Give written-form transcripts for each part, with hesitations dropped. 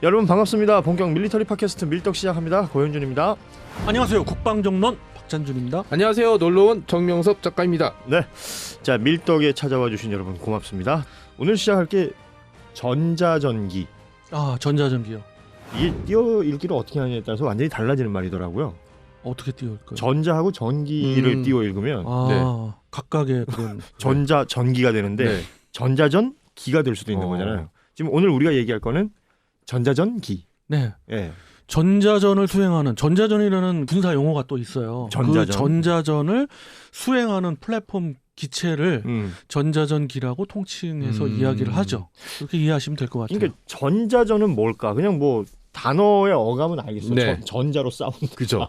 여러분 반갑습니다. 본격 밀리터리 팟캐스트 밀떡 시작합니다. 고현준입니다. 안녕하세요. 국방정론 박찬준입니다. 안녕하세요. 놀러온 정명섭 작가입니다. 네, 자 밀떡에 찾아와 주신 여러분 고맙습니다. 오늘 시작할 게 전자전기. 아, 전자전기요. 이게 띄어 읽기를 어떻게 하냐에 따라서 완전히 달라지는 말이더라고요. 어떻게 띄울까요? 전자하고 전기를 띄워 읽으면 아, 각각의 그런 전자전기가 되는데 네. 전자전기가 될 수도 있는 거잖아요. 지금 오늘 우리가 얘기할 거는 전자전기. 네. 예. 전자전을 수행하는 전자전이라는 군사 용어가 또 있어요. 전자전. 그 전자전을 수행하는 플랫폼 기체를 전자전기라고 통칭해서 이야기를 하죠. 그렇게 이해하시면 될 것 같아요. 그러니까 전자전은 뭘까? 그냥 뭐 단어의 어감은 알겠어요. 네. 전자로 싸우는 그죠.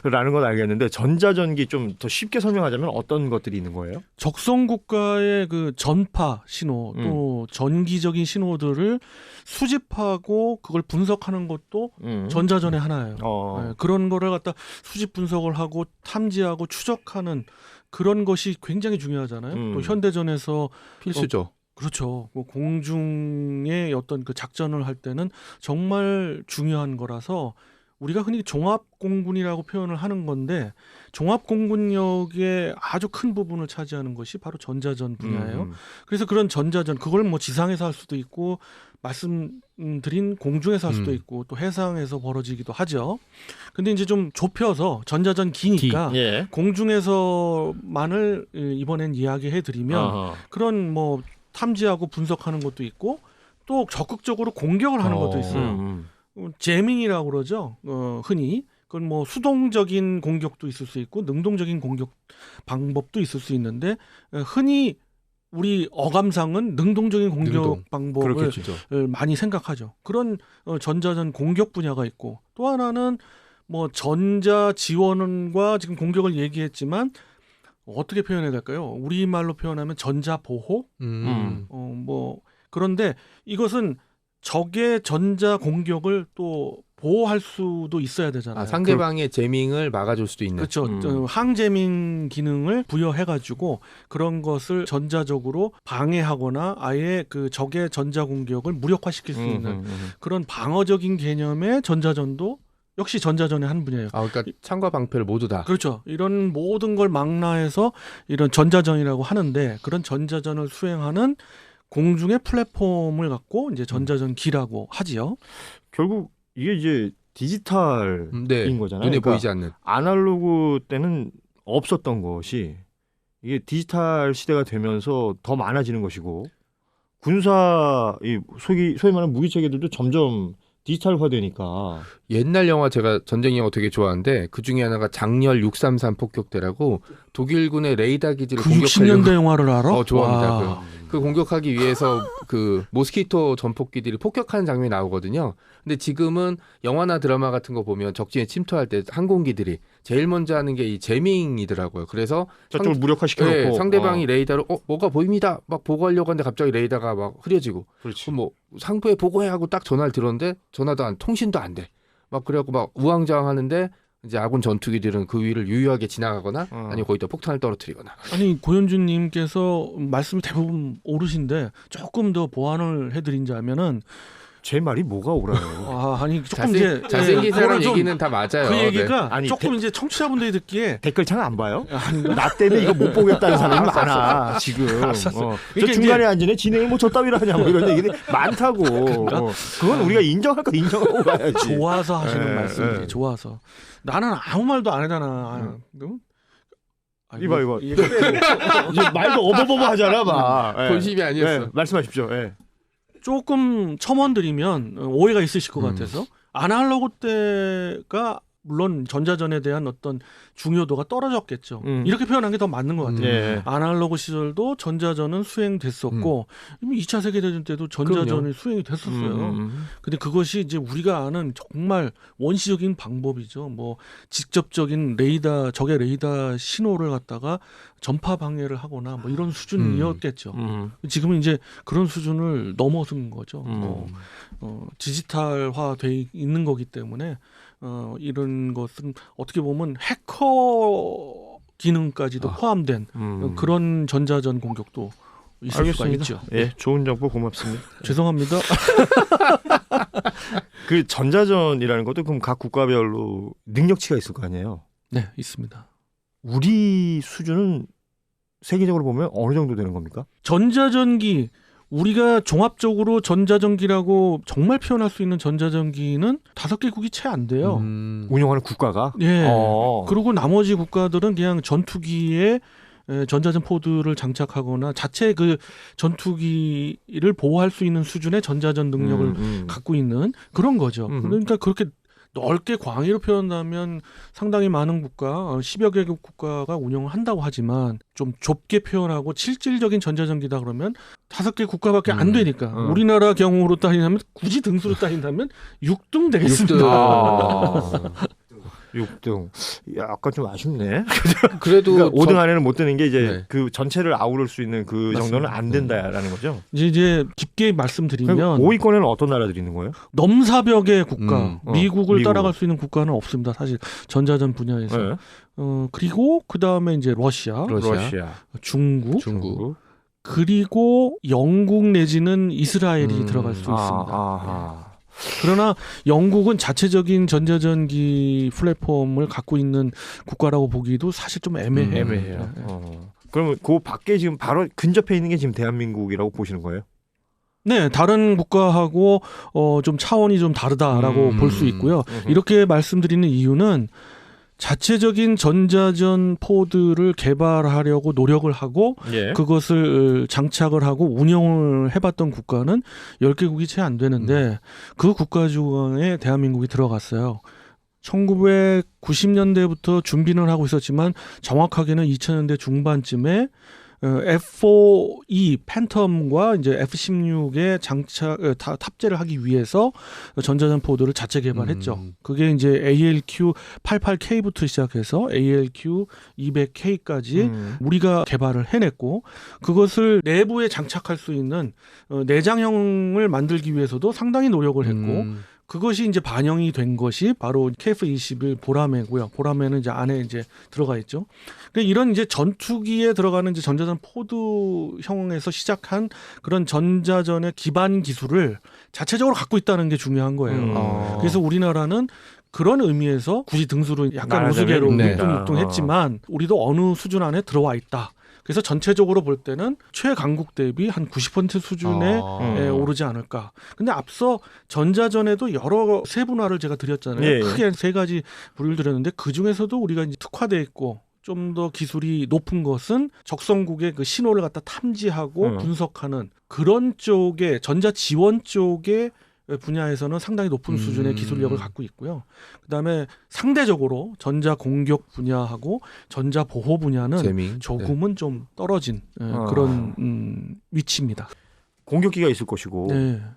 라는 건 알겠는데 전자전기 좀 더 쉽게 설명하자면 어떤 것들이 있는 거예요? 적성 국가의 그 전파 신호 또 전기적인 신호들을 수집하고 그걸 분석하는 것도 전자전의 하나예요. 네, 그런 거를 갖다 수집 분석을 하고 탐지하고 추적하는 그런 것이 굉장히 중요하잖아요. 또 현대전에서 필수죠. 그렇죠. 뭐 공중의 어떤 그 작전을 할 때는 정말 중요한 거라서 우리가 흔히 종합공군이라고 표현을 하는 건데 종합공군력의 아주 큰 부분을 차지하는 것이 바로 전자전 분야예요. 그래서 그런 전자전 그걸 뭐 지상에서 할 수도 있고 말씀드린 공중에서 할 수도 있고 또 해상에서 벌어지기도 하죠. 근데 이제 좀 좁혀서 전자전 기니까 예. 공중에서만을 이번엔 이야기해 드리면 그런 뭐 탐지하고 분석하는 것도 있고 또 적극적으로 공격을 하는 것도 있어요. 제밍이라고 그러죠. 흔히 그건 뭐 수동적인 공격도 있을 수 있고 능동적인 공격 방법도 있을 수 있는데 흔히 우리 어감상은 능동적인 공격 방법을 그렇겠죠. 많이 생각하죠. 그런 전자전 공격 분야가 있고 또 하나는 뭐 전자 지원과 지금 공격을 얘기했지만 어떻게 표현해야 될까요? 우리말로 표현하면 전자 보호. 뭐 그런데 이것은 적의 전자 공격을 또 보호할 수도 있어야 되잖아요. 아, 상대방의 제밍을 막아줄 수도 있는. 그렇죠. 항제밍 기능을 부여해가지고 그런 것을 전자적으로 방해하거나 아예 그 적의 전자 공격을 무력화시킬 수 있는 그런 방어적인 개념의 전자전도 역시 전자전의 한 분야예요. 아, 그러니까 창과 방패를 모두 다. 그렇죠. 이런 모든 걸 망라해서 이런 전자전이라고 하는데 그런 전자전을 수행하는 공중의 플랫폼을 갖고 이제 전자전기라고 하지요. 결국 이게 이제 디지털인 네. 거잖아요. 눈에 그러니까 보이지 않는. 아날로그 때는 없었던 것이 이게 디지털 시대가 되면서 더 많아지는 것이고 군사 소위 말하는 무기 체계들도 점점 디지털화되니까. 옛날 영화 제가 전쟁 영화 되게 좋아하는데 그 중에 하나가 장렬 633 폭격대라고 독일군의 레이더 기지를 그 공격하려고 60년대 영화를 알아? 좋아합니다. 그 공격하기 위해서 그 모스키토 전폭기들이 폭격하는 장면이 나오거든요. 근데 지금은 영화나 드라마 같은 거 보면 적진에 침투할 때 항공기들이 제일 먼저 하는 게 이 제밍이더라고요. 그래서 저쪽을 무력화시켜놓고 네, 상대방이 레이더로 뭐가 보입니다. 막 보고하려고 하는데 갑자기 레이더가 막 흐려지고 그렇지. 그럼 뭐 상부에 보고해 하고 딱 전화를 들었는데 전화도 통신도 안 돼. 막 그래갖고 막 우왕좌왕하는데 이제 아군 전투기들은 그 위를 유유하게 지나가거나 아니면 거기다 폭탄을 떨어뜨리거나. 아니 고현준님께서 말씀이 대부분 옳으신데 조금 더 보완을 해드린다면은 제 말이 뭐가 옳아요? 아니 조금 이제 잘생긴 사람 좀 얘기는 다 맞아요. 그 얘기가 아니, 조금 이제 청취자분들이 듣기에 댓글창 안 봐요? 나 때문에 이거 못 보겠다는 사람이 많아 지금. 저 그러니까 중간에 앉으네 진행이 뭐 저 따위로 하냐 뭐 이런 얘기들이 많다고. 그건 우리가 인정할 거 인정하고 가야지. 좋아서 하시는 말씀이지. 좋아서 나는 아무 말도 안 하잖아. 이봐. 이제 말도 어버버버 하잖아 막. 본심이 아니었어. 네, 말씀하십시오. 네. 조금 첨언드리면 오해가 있으실 것 같아서 아날로그 때가 물론 전자전에 대한 어떤 중요도가 떨어졌겠죠. 이렇게 표현한 게 더 맞는 것 같아요. 네. 아날로그 시절도 전자전은 수행됐었고 2차 세계대전 때도 전자전이 그럼요. 수행이 됐었어요. 근데 그것이 이제 우리가 아는 정말 원시적인 방법이죠. 뭐 직접적인 레이더, 적의 레이더 신호를 갖다가 전파 방해를 하거나 뭐 이런 수준이었겠죠. 지금은 이제 그런 수준을 넘어선 거죠. 디지털화돼 있는 거기 때문에 이런 것은 어떻게 보면 해커 기능까지도 포함된 그런 전자전 공격도 있을 수가 있죠. 예, 좋은 정보 고맙습니다. 죄송합니다. 그 전자전이라는 것도 그럼 각 국가별로 능력치가 있을 거 아니에요? 네, 있습니다. 우리 수준은 세계적으로 보면 어느 정도 되는 겁니까? 전자전기 우리가 종합적으로 전자전기라고 정말 표현할 수 있는 전자전기는 5개국이 채 안 돼요. 운영하는 국가가? 예. 그리고 나머지 국가들은 그냥 전투기에 전자전 포드를 장착하거나 자체 그 전투기를 보호할 수 있는 수준의 전자전 능력을 갖고 있는 그런 거죠. 그러니까 그렇게 넓게 광의로 표현하면 상당히 많은 국가, 10여 개국 국가가 운영을 한다고 하지만 좀 좁게 표현하고 실질적인 전자전기다 그러면 5개 국가밖에 안 되니까 우리나라 경우로 따지면 굳이 등수로 따진다면 6등 되겠습니다. 6등. 약간 좀 아쉽네. 그래도 그러니까 5등 안에는 못 드는 게 이제 네. 그 전체를 아우를 수 있는 그 맞습니다. 정도는 안 된다라는 거죠. 이제 깊게 말씀드리면 5위권에는 어떤 나라들이 있는 거예요? 넘사벽의 국가, 미국을 미국. 따라갈 수 있는 국가는 없습니다. 사실 전자전 분야에서. 네. 그리고 그 다음에 이제 러시아, 중국, 그리고 영국 내지는 이스라엘이 들어갈 수 있습니다. 그러나 영국은 자체적인 전자전기 플랫폼을 갖고 있는 국가라고 보기도 사실 좀 애매해요. 애매해요. 그러면 그 밖에 지금 바로 근접해 있는 게 지금 대한민국이라고 보시는 거예요? 네, 다른 국가하고 좀 차원이 좀 다르다라고 볼 수 있고요. 이렇게 말씀드리는 이유는 자체적인 전자전 포드를 개발하려고 노력을 하고 그것을 장착을 하고 운영을 해봤던 국가는 10개국이 채 안 되는데 그 국가 중에 대한민국이 들어갔어요. 1990년대부터 준비는 하고 있었지만 정확하게는 2000년대 중반쯤에 F4E 팬텀과 이제 F16에 탑재를 하기 위해서 전자전 포드를 자체 개발했죠. 그게 이제 ALQ88K부터 시작해서 ALQ200K까지 우리가 개발을 해냈고 그것을 내부에 장착할 수 있는 내장형을 만들기 위해서도 상당히 노력을 했고 그것이 이제 반영이 된 것이 바로 KF-21 보라매고요. 보라매는 이제 안에 이제 들어가 있죠. 그러니까 이런 이제 전투기에 들어가는 이제 전자전 포드형에서 시작한 그런 전자전의 기반 기술을 자체적으로 갖고 있다는 게 중요한 거예요. 그래서 우리나라는 그런 의미에서 굳이 등수를 약간 우스개로 육등했지만 우리도 어느 수준 안에 들어와 있다. 그래서 전체적으로 볼 때는 최강국 대비 한 90% 수준에 오르지 않을까. 근데 앞서 전자전에도 여러 세분화를 제가 드렸잖아요. 크게 3가지 부류를 드렸는데 그중에서도 우리가 이제 특화되어 있고 좀 더 기술이 높은 것은 적성국의 그 신호를 갖다 탐지하고 분석하는 그런 쪽에 전자 지원 쪽에 분야에서는 상당히 높은 수준의 기술력을 갖고 있고요. 그다음에 상대적으로 전자 공격 분야하고 전자 보호 분야는 조금은 좀 떨어진 그런 위치입니다. 공격기가 있을 것이고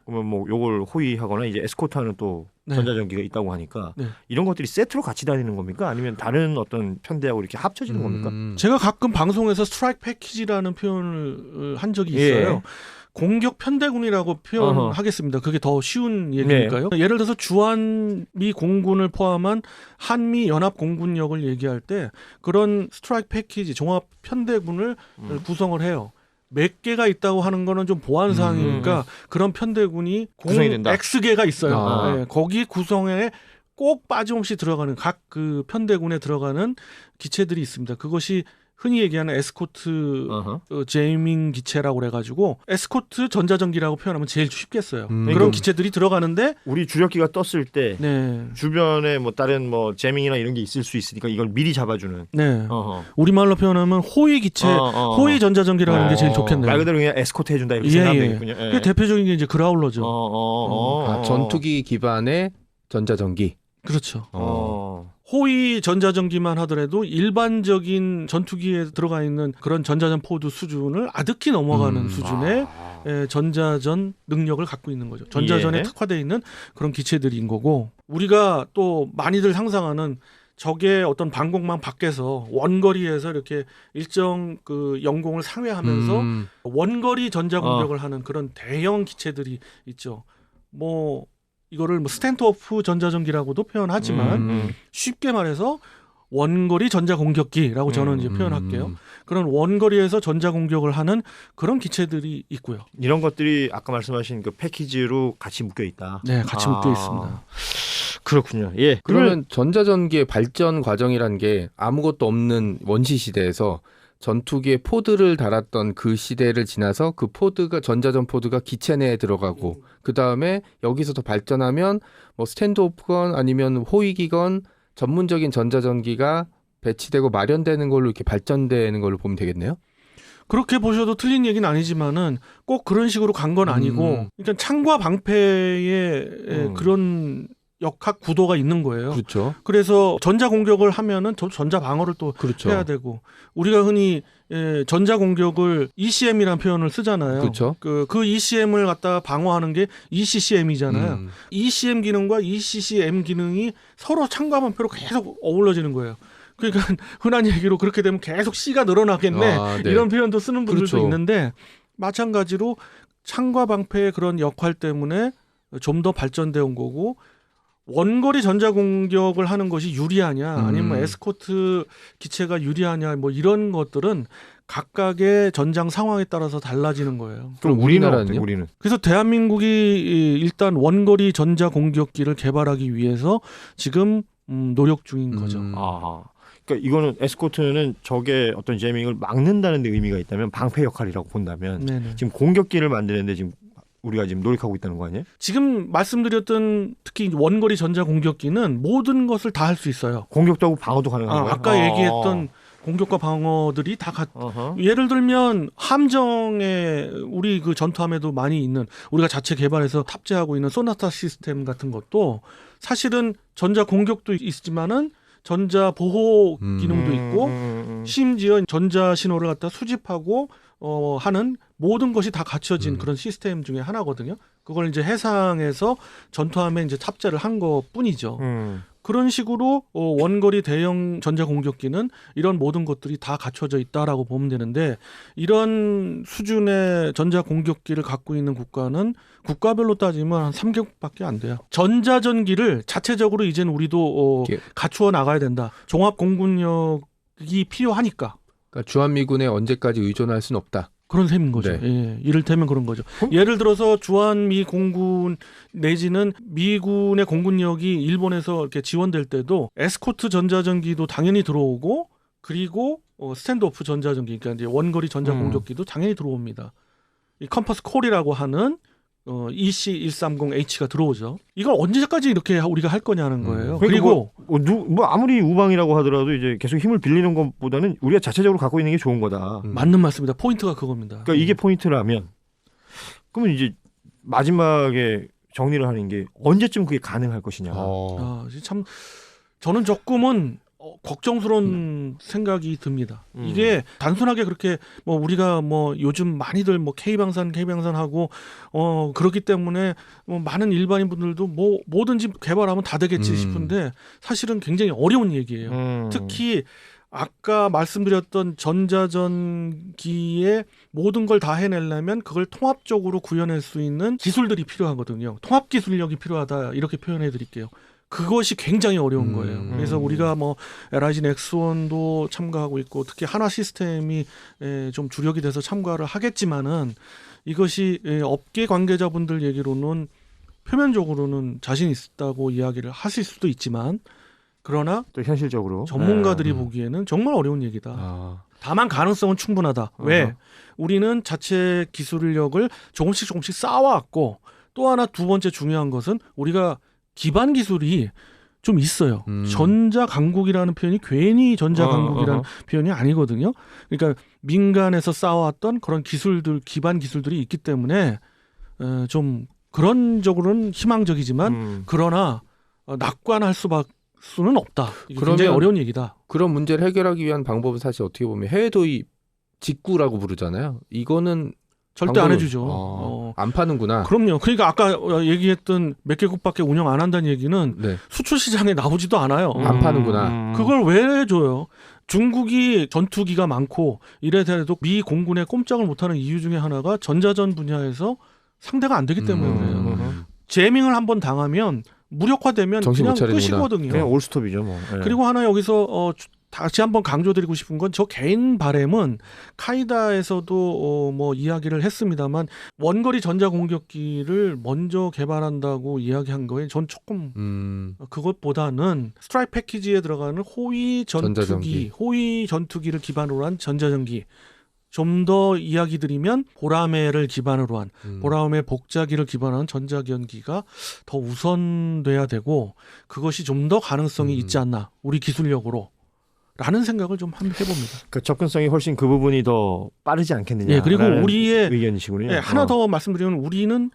그러면 뭐 요걸 호위하거나 이제 에스코트하는 또 전자전기가 있다고 하니까 이런 것들이 세트로 같이 다니는 겁니까? 아니면 다른 어떤 편대하고 이렇게 합쳐지는 겁니까? 제가 가끔 방송에서 스트라이크 패키지라는 표현을 한 적이 있어요. 공격 편대군이라고 표현하겠습니다. 그게 더 쉬운 얘기니까요. 예를 들어서 주한미 공군을 포함한 한미 연합 공군력을 얘기할 때 그런 스트라이크 패키지 종합 편대군을 구성을 해요. 몇 개가 있다고 하는 거는 좀 보안 사항이니까 그런 편대군이 구성이 된다. X개가 있어요. 거기 구성에 꼭 빠짐없이 들어가는 각 그 편대군에 들어가는 기체들이 있습니다. 그것이 흔히 얘기하는 에스코트 제이밍 기체라고 그래가지고 에스코트 전자전기라고 표현하면 제일 쉽겠어요. 그런 기체들이 들어가는데 우리 주력기가 떴을 때 주변에 뭐 다른 뭐 제밍이나 이런 게 있을 수 있으니까 이걸 미리 잡아주는. 우리말로 표현하면 호위 기체, 호위 전자전기라고 하는 게 제일 좋겠네요. 말 그대로 그냥 에스코트 해준다 이렇게 생각하면 되겠군요. 그 대표적인 게 이제 그라울러죠. 전투기 기반의 전자전기. 그렇죠. 호위 전자전기만 하더라도 일반적인 전투기에 들어가 있는 그런 전자전 포드 수준을 아득히 넘어가는 수준의 전자전 능력을 갖고 있는 거죠. 전자전에 특화되어 있는 그런 기체들인 거고 우리가 또 많이들 상상하는 적의 어떤 방공망 밖에서 원거리에서 이렇게 일정 그 영공을 상회하면서 원거리 전자 공격을 하는 그런 대형 기체들이 있죠. 뭐 이거를 뭐 스탠드오프 전자전기라고도 표현하지만 쉽게 말해서 원거리 전자공격기라고 저는 이제 표현할게요. 그런 원거리에서 전자공격을 하는 그런 기체들이 있고요. 이런 것들이 아까 말씀하신 그 패키지로 같이 묶여 있다. 네, 같이 묶여 있습니다. 그렇군요. 예. 그러면 전자전기의 발전 과정이라는 게 아무것도 없는 원시 시대에서 전투기에 포드를 달았던 그 시대를 지나서 그 포드가 전자전 포드가 기체 내에 들어가고 그 다음에 여기서 더 발전하면 뭐 스탠드오프건 아니면 호위기건 전문적인 전자전기가 배치되고 마련되는 걸로 이렇게 발전되는 걸로 보면 되겠네요. 그렇게 보셔도 틀린 얘기는 아니지만은 꼭 그런 식으로 간 건 아니고 일단 창과 방패의 그런 역학 구도가 있는 거예요. 그렇죠. 그래서 전자 공격을 하면은 전자 방어를 또 그렇죠. 해야 되고 우리가 흔히 전자 공격을 ECM이라는 표현을 쓰잖아요. 그렇죠. 그 ECM을 갖다 방어하는 게 ECCM이잖아요. ECM 기능과 ECCM 기능이 서로 창과 방패로 계속 어우러지는 거예요. 그러니까 흔한 얘기로 그렇게 되면 계속 C가 늘어나겠네. 네. 이런 표현도 쓰는 분들도 그렇죠. 있는데 마찬가지로 창과 방패의 그런 역할 때문에 좀 더 발전되어 온 거고 원거리 전자공격을 하는 것이 유리하냐 아니면 에스코트 기체가 유리하냐 뭐 이런 것들은 각각의 전장 상황에 따라서 달라지는 거예요. 그럼 우리나라는요? 우리는. 그래서 대한민국이 일단 원거리 전자공격기를 개발하기 위해서 지금 노력 중인 거죠. 아하. 그러니까 이거는 에스코트는 적의 어떤 제밍을 막는다는 데 의미가 있다면 방패 역할이라고 본다면 네네. 지금 공격기를 만드는데 지금 우리가 지금 노력하고 있다는 거 아니에요? 지금 말씀드렸던 특히 원거리 전자공격기는 모든 것을 다 할 수 있어요. 공격도 하고 방어도 가능한 거예요? 아까 얘기했던 공격과 방어들이 다 예를 들면 함정에 우리 그 전투함에도 많이 있는 우리가 자체 개발해서 탑재하고 있는 소나타 시스템 같은 것도 사실은 전자 공격도 있지만은 전자 보호 기능도 있고 심지어 전자 신호를 갖다 수집하고 하는 모든 것이 다 갖춰진 그런 시스템 중에 하나거든요. 그걸 이제 해상에서 전투함에 이제 탑재를 한 것뿐이죠. 그런 식으로 원거리 대형 전자공격기는 이런 모든 것들이 다 갖춰져 있다라고 보면 되는데 이런 수준의 전자공격기를 갖고 있는 국가는 국가별로 따지면 한 3개국밖에 안 돼요. 전자전기를 자체적으로 이제는 우리도 갖추어 나가야 된다. 종합공군력이 필요하니까. 그러니까 주한미군에 언제까지 의존할 수는 없다. 그런 셈인 거죠. 네. 예, 이를테면 그런 거죠. 예를 들어서 주한미 공군 내지는 미군의 공군력이 일본에서 이렇게 지원될 때도 에스코트 전자전기도 당연히 들어오고 그리고 스탠드오프 전자전기, 그러니까 이제 원거리 전자공격기도 당연히 들어옵니다. 이 컴퍼스 콜이라고 하는 EC130H가 들어오죠. 이걸 언제까지 이렇게 우리가 할 거냐는 거예요. 그리고 뭐 아무리 우방이라고 하더라도 이제 계속 힘을 빌리는 것보다는 우리가 자체적으로 갖고 있는 게 좋은 거다. 맞는 말씀입니다. 포인트가 그겁니다. 그러니까 이게 포인트라면 그러면 이제 마지막에 정리를 하는 게 언제쯤 그게 가능할 것이냐. 참 저는 조금은 걱정스러운 생각이 듭니다. 이게 단순하게 그렇게 뭐 우리가 뭐 요즘 많이들 뭐 K방산 하고 그렇기 때문에 뭐 많은 일반인 분들도 뭐 뭐든지 개발하면 다 되겠지 싶은데 사실은 굉장히 어려운 얘기예요. 특히 아까 말씀드렸던 전자전기에 모든 걸 다 해내려면 그걸 통합적으로 구현할 수 있는 기술들이 필요하거든요. 통합 기술력이 필요하다 이렇게 표현해 드릴게요. 그것이 굉장히 어려운 거예요. 그래서 우리가 뭐 LIG 넥스원도 참가하고 있고 특히 한화 시스템이 좀 주력이 돼서 참가를 하겠지만은 이것이 업계 관계자분들 얘기로는 표면적으로는 자신 있다고 이야기를 하실 수도 있지만 그러나 또 현실적으로 전문가들이 보기에는 정말 어려운 얘기다. 다만 가능성은 충분하다. 왜? 우리는 자체 기술력을 조금씩 쌓아왔고 또 하나 두 번째 중요한 것은 우리가 기반 기술이 좀 있어요. 전자강국이라는 표현이 괜히 전자강국이라는 표현이 아니거든요. 그러니까 민간에서 쌓아왔던 그런 기술들, 기반 기술들이 있기 때문에 좀 그런 쪽으로는 희망적이지만 그러나 낙관할 수는 없다. 이게 굉장히 어려운 얘기다. 그런 문제를 해결하기 위한 방법은 사실 어떻게 보면 해외 도입 직구라고 부르잖아요. 이거는 절대 안 해주죠. 안 파는구나. 그럼요. 그러니까 아까 얘기했던 몇 개국밖에 운영 안 한다는 얘기는 수출 시장에 나오지도 않아요. 안 파는구나. 그걸 왜 해줘요? 중국이 전투기가 많고 이래 대해도 미 공군에 꼼짝을 못하는 이유 중에 하나가 전자전 분야에서 상대가 안 되기 때문에 그래요. 제밍을 한번 당하면 무력화되면 그냥 끝이거든요. 그냥 올스톱이죠, 뭐. 네. 그리고 하나 여기서 다시 한번 강조드리고 싶은 건 저 개인 바람은 카이다에서도 뭐 이야기를 했습니다만 원거리 전자공격기를 먼저 개발한다고 이야기한 거에 전 조금 그것보다는 스트라이크 패키지에 들어가는 호위 전투기를 기반으로 한 전자전기 좀 더 이야기 드리면 보라매를 기반으로 한 보라매 복자기를 기반으로 한 전자전기가 더 우선돼야 되고 그것이 좀 더 가능성이 있지 않나 우리 기술력으로 라는 생각을 좀 한번 해봅니다. 그 접근성이 훨씬 그 부분이 더 빠르지 않겠느냐. 예, 그리고 우리의 의견이시군요. 예, 하나 더 말씀드리면 우리는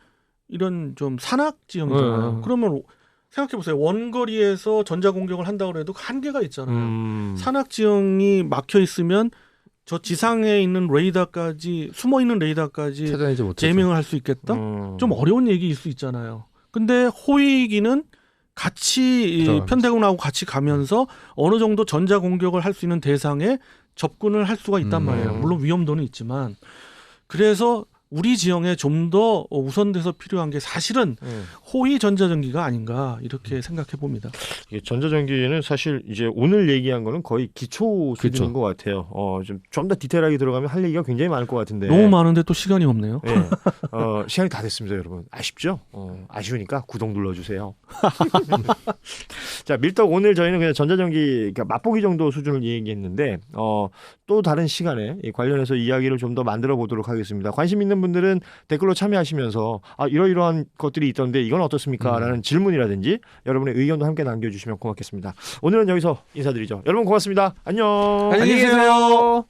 이런 좀 산악 지형이잖아요. 그러면 생각해 보세요. 원거리에서 전자 공격을 한다고 해도 한계가 있잖아요. 산악 지형이 막혀 있으면 저 지상에 있는 레이더까지 숨어 있는 레이더까지 제밍을 할 수 있겠다? 좀 어려운 얘기일 수 있잖아요. 근데 호위기는 같이 편대군하고 같이 가면서 어느 정도 전자 공격을 할 수 있는 대상에 접근을 할 수가 있단 말이에요. 물론 위험도는 있지만 그래서 우리 지형에 좀 더 우선돼서 필요한 게 사실은 호위 전자전기가 아닌가 이렇게 생각해 봅니다. 전자전기는 사실 이제 오늘 얘기한 거는 거의 기초 수준인 것 같아요. 좀 더 디테일하게 들어가면 할 얘기가 굉장히 많을 것 같은데 너무 많은데 또 시간이 없네요. 네. 시간이 다 됐습니다, 여러분. 아쉽죠? 아쉬우니까 구독 눌러주세요. 자, 밀떡 오늘 저희는 그냥 전자전기 그러니까 맛보기 정도 수준을 얘기했는데 또 다른 시간에 관련해서 이야기를 좀 더 만들어 보도록 하겠습니다. 관심 있는 분들은 댓글로 참여하시면서 이러이러한 것들이 있던데 이건 어떻습니까? 라는 질문이라든지 여러분의 의견도 함께 남겨주시면 고맙겠습니다. 오늘은 여기서 인사드리죠. 여러분 고맙습니다. 안녕. 안녕히 계세요.